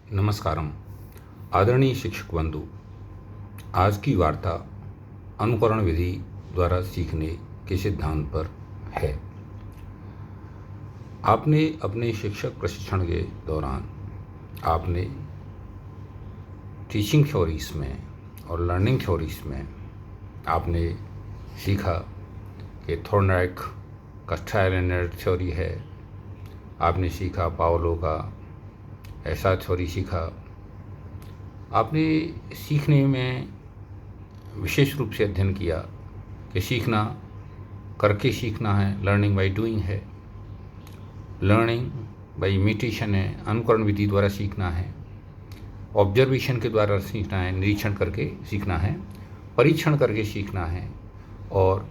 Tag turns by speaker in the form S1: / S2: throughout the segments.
S1: नमस्कारम। आदरणीय शिक्षक बंधु, आज की वार्ता अनुकरण विधि द्वारा सीखने के सिद्धांत पर है। आपने अपने शिक्षक प्रशिक्षण के दौरान आपने टीचिंग थ्योरीज में और लर्निंग थ्योरीज में आपने सीखा कि थॉर्नडाइक का ट्रायल एंड एरर थ्योरी है। आपने सीखा पावलो का ऐसा थ्योरी सीखा। आपने सीखने में विशेष रूप से अध्ययन किया कि सीखना करके सीखना है, लर्निंग बाय डूइंग है, लर्निंग बाय इमिटेशन है, अनुकरण विधि द्वारा सीखना है, ऑब्जर्वेशन के द्वारा सीखना है, निरीक्षण करके सीखना है, परीक्षण करके सीखना है और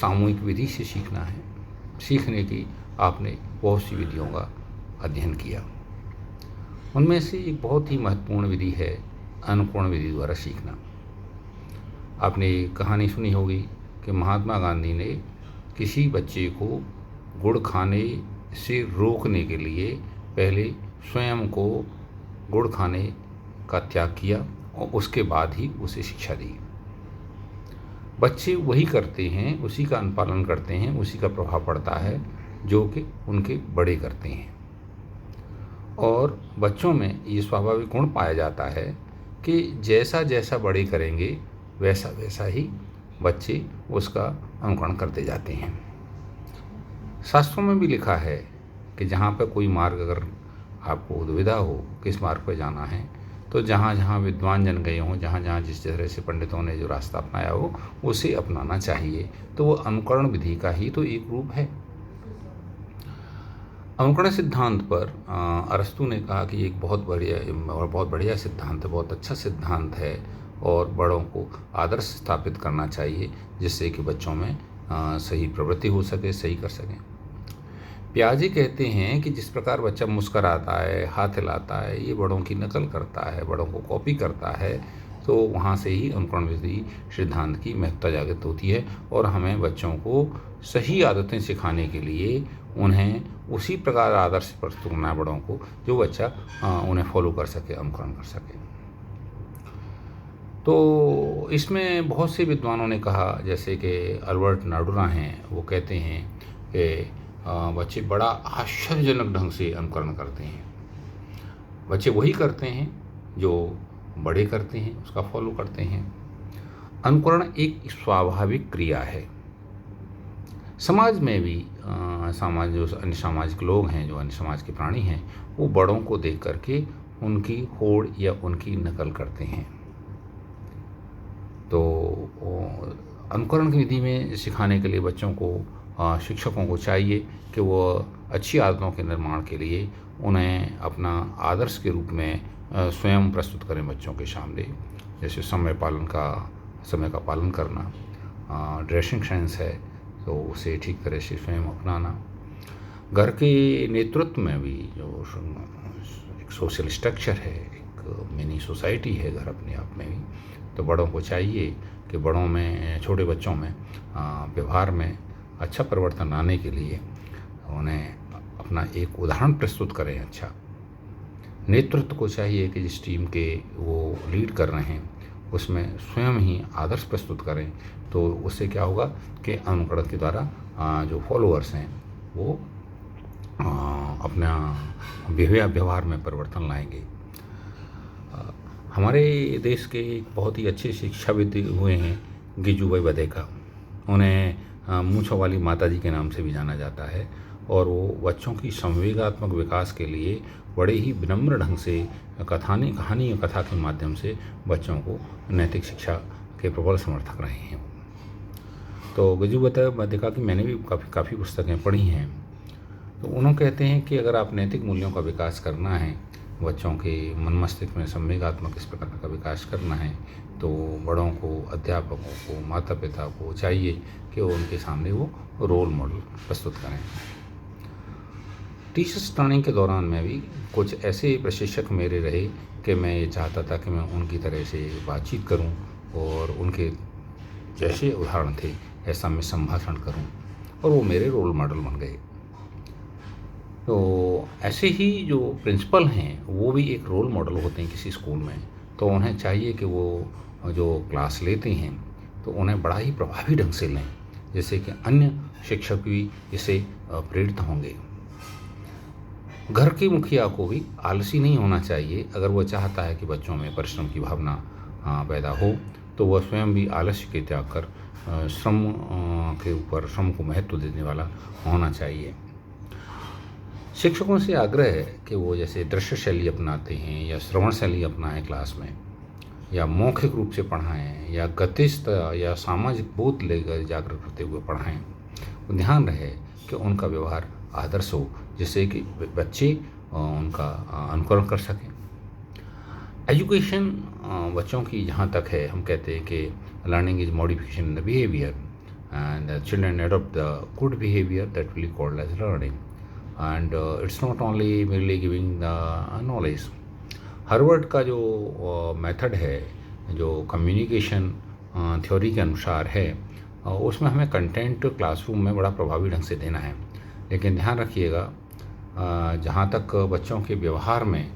S1: सामूहिक विधि से सीखना है। सीखने की आपने बहुत सी विधियों का अध्ययन किया। उनमें से एक बहुत ही महत्वपूर्ण विधि है अनुकरण विधि द्वारा सीखना। आपने कहानी सुनी होगी कि महात्मा गांधी ने किसी बच्चे को गुड़ खाने से रोकने के लिए पहले स्वयं को गुड़ खाने का त्याग किया और उसके बाद ही उसे शिक्षा दी। बच्चे वही करते हैं, उसी का अनुपालन करते हैं, उसी का प्रभाव पड़ता है जो कि उनके बड़े करते हैं। और बच्चों में ये स्वाभाविक गुण पाया जाता है कि जैसा जैसा बड़े करेंगे वैसा वैसा ही बच्चे उसका अनुकरण करते जाते हैं। शास्त्रों में भी लिखा है कि जहाँ पर कोई मार्ग अगर आपको दुविधा हो किस मार्ग पर जाना है, तो जहाँ जहाँ विद्वान जन गए हों, जहाँ जहाँ जिस तरह से पंडितों ने जो रास्ता अपनाया हो उसे अपनाना चाहिए। तो वो अनुकरण विधि का ही तो एक रूप है। अनुकरण सिद्धांत पर अरस्तु ने कहा कि एक बहुत बढ़िया सिद्धांत है, बहुत अच्छा सिद्धांत है और बड़ों को आदर्श स्थापित करना चाहिए जिससे कि बच्चों में सही प्रवृत्ति हो सके, सही कर सकें। पियाजे कहते हैं कि जिस प्रकार बच्चा मुस्कराता है, हाथ हिलाता है, ये बड़ों की नकल करता है, बड़ों को कॉपी करता है, तो वहाँ से ही अनुकरण विधि सिद्धांत की महत्ता जागृत होती है और हमें बच्चों को सही आदतें सिखाने के लिए उन्हें उसी प्रकार आदर्श प्रस्तुत करना है बड़ों को, जो बच्चा उन्हें फॉलो कर सके, अनुकरण कर सके। तो इसमें बहुत से विद्वानों ने कहा, जैसे कि अल्बर्ट नाडुरा हैं, वो कहते हैं कि बच्चे बड़ा आश्चर्यजनक ढंग से अनुकरण करते हैं। बच्चे वही करते हैं जो बड़े करते हैं, उसका फॉलो करते हैं। अनुकरण एक स्वाभाविक क्रिया है। समाज में भी समाज जो अन्य सामाजिक लोग हैं, जो अन्य समाज के प्राणी हैं, वो बड़ों को देख करके उनकी होड़ या उनकी नकल करते हैं। तो अनुकरण की विधि में सिखाने के लिए बच्चों को शिक्षकों को चाहिए कि वो अच्छी आदतों के निर्माण के लिए उन्हें अपना आदर्श के रूप में स्वयं प्रस्तुत करें बच्चों के सामने। जैसे समय का पालन करना, ड्रेसिंग सेंस है तो उसे ठीक तरह से स्वयं अपनाना। घर के नेतृत्व में भी जो एक सोशल स्ट्रक्चर है, एक मिनी सोसाइटी है घर अपने आप में भी, तो बड़ों को चाहिए कि बड़ों में, छोटे बच्चों में व्यवहार में अच्छा परिवर्तन लाने के लिए उन्हें अपना एक उदाहरण प्रस्तुत करें। अच्छा, नेतृत्व को चाहिए कि जिस टीम के वो लीड कर रहे हैं उसमें स्वयं ही आदर्श प्रस्तुत करें। तो उससे क्या होगा कि अनुकरण के द्वारा जो फॉलोअर्स हैं वो अपना व्यवहार में परिवर्तन लाएंगे। हमारे देश के एक बहुत ही अच्छे शिक्षाविद हुए हैं गिजुभाई बधेका। उन्हें मूंछों वाली माता जी के नाम से भी जाना जाता है और वो बच्चों की संवेगात्मक विकास के लिए बड़े ही विनम्र ढंग से कहानी और कथा के माध्यम से बच्चों को नैतिक शिक्षा के प्रबल समर्थक रहे हैं। तो गिजुभाई बधेका की मैंने भी काफ़ी पुस्तकें पढ़ी हैं। तो उन्होंने कहते हैं कि अगर आप नैतिक मूल्यों का विकास करना है, बच्चों के मन मस्तिष्क में संवेगात्मक इस प्रकार का विकास करना है, तो बड़ों को, अध्यापकों को, माता पिता को चाहिए कि वो उनके सामने वो रोल मॉडल प्रस्तुत करें। टीचर्स ट्रेनिंग के दौरान में भी कुछ ऐसे प्रशिक्षक मेरे रहे कि मैं ये चाहता था कि मैं उनकी तरह से बातचीत करूं और उनके जैसे उदाहरण थे ऐसा मैं संभाषण करूं और वो मेरे रोल मॉडल बन गए। तो ऐसे ही जो प्रिंसिपल हैं वो भी एक रोल मॉडल होते हैं किसी स्कूल में। तो उन्हें चाहिए कि वो जो क्लास लेते हैं तो उन्हें बड़ा ही प्रभावी ढंग से लें, जिससे कि अन्य शिक्षक भी इससे प्रेरित होंगे। घर के मुखिया को भी आलसी नहीं होना चाहिए। अगर वो चाहता है कि बच्चों में परिश्रम की भावना पैदा हो, तो वह स्वयं भी आलस्य के त्याग कर श्रम के ऊपर श्रम को महत्व देने वाला होना चाहिए। शिक्षकों से आग्रह है कि वो जैसे दृश्य शैली अपनाते हैं या श्रवण शैली अपनाएं क्लास में, या मौखिक रूप से पढ़ाएं, या गतिस्थ या सामाजिक बोध लेकर जागरूक करते हुए पढ़ाएं। ध्यान रहे कि उनका व्यवहार आदर्श हो, जिससे कि बच्चे उनका अनुकरण कर सकें। एजुकेशन बच्चों की जहाँ तक है, हम कहते हैं कि learning is modification in the behaviour and children adopt the good behaviour that will be called as learning and it's not only merely giving the knowledge. Harvard का जो मेथड है, जो कम्युनिकेशन थ्योरी के अनुसार है, उसमें हमें कंटेंट क्लासरूम में बड़ा प्रभावी ढंग से देना है। लेकिन ध्यान रखिएगा, जहाँ तक बच्चों के व्यवहार में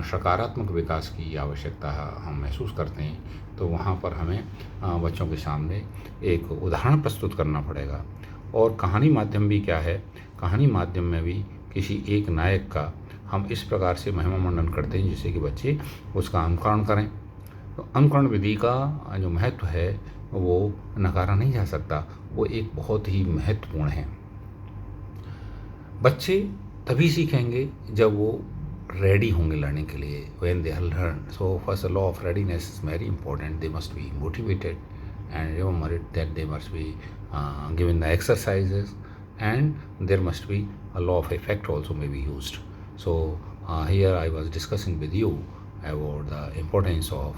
S1: सकारात्मक विकास की आवश्यकता हम महसूस करते हैं, तो वहाँ पर हमें बच्चों के सामने एक उदाहरण प्रस्तुत करना पड़ेगा। और कहानी माध्यम भी क्या है, कहानी माध्यम में भी किसी एक नायक का हम इस प्रकार से महिमा मंडन करते हैं जिससे कि बच्चे उसका अनुकरण करें। तो अनुकरण विधि का जो महत्व है वो नकारा नहीं जा सकता, वो एक बहुत ही महत्वपूर्ण है। बच्चे तभी सीखेंगे जब वो रेडी होंगे लर्निंग के लिए, when they learn. So first law of readiness is very important. They must be motivated and remember it that they must be given the exercises, and there must be a law of effect also may be used. So here I was discussing with you about the importance of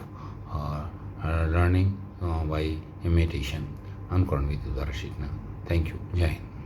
S1: learning by imitation, अनुकरण विधि द्वारा सीखना। Thank you. जय हिंद।